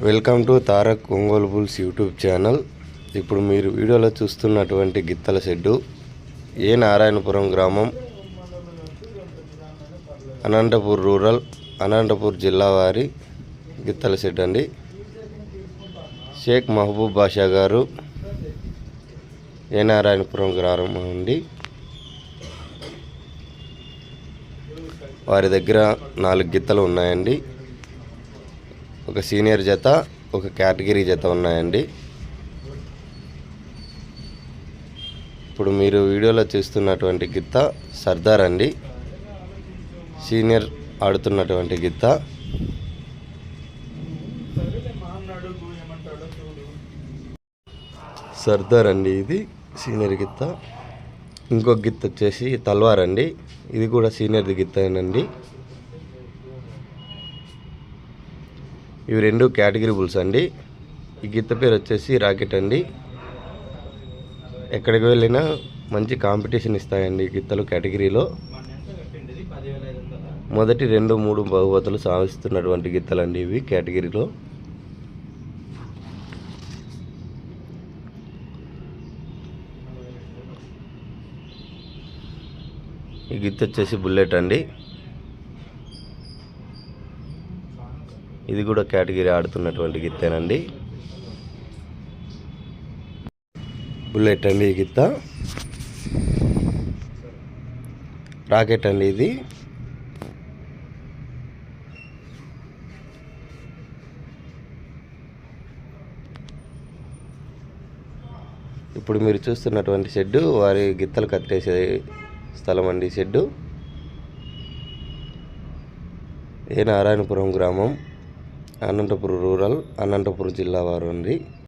Welcome to Tarak Ongole bulls YouTube channel. ఇప్పుడు మీరు వీడియోలో చూస్తున్నటువంటి గిత్తల షెడ్డు ఏ నారాయణపురం గ్రామం, అనంతపూర్ రూరల్, అనంతపూర్ జిల్లా వారి గిత్తల షెడ్ అండి. షేక్ మహబూబ్ బాషా గారు, ఏ నారాయణపురం గ్రామం అండి. వారి దగ్గర 4 గిత్తలు ఉన్నాయండి. ఒక సీనియర్ జత, ఒక కేటగిరీ జత ఉన్నాయండి. ఇప్పుడు మీరు వీడియోలో చూస్తున్నటువంటి గిత్త సర్దార్ అండి, సీనియర్ ఆడుతున్నటువంటి గిత్త. సర్దార్ అండి, ఇది సీనియర్ గిత్త. ఇంకొక గిత్త వచ్చేసి తల్వార్ అండి, ఇది కూడా సీనియర్ గిత్తేనండి. ఇవి 2 కేటగిరీ బుల్స్ అండి. ఈ గిత్త పేరు వచ్చేసి రాకెట్ అండి. ఎక్కడికి వెళ్ళినా మంచి కాంపిటీషన్ ఇస్తాయండి ఈ గిత్తలు కేటగిరీలో. మొదటి 2, 3 బహుమతులు సాధిస్తున్నటువంటి గిత్తలండి ఇవి కేటగిరీలో. ఈ గిత్త వచ్చేసి బుల్లెట్ అండి, ఇది కూడా కేటగిరీ ఆడుతున్నటువంటి గిత్తేనండి. బుల్లెట్ అండి ఈ గిత్త. రాకెట్ అండి ఇది. ఇప్పుడు మీరు చూస్తున్నటువంటి షెడ్డు వారి గిత్తలు కట్టేసే స్థలం అండి. షెడ్డు ఏ నారాయణపురం గ్రామం, అనంతపురం రూరల్, అనంతపురం జిల్లా వారు అండి.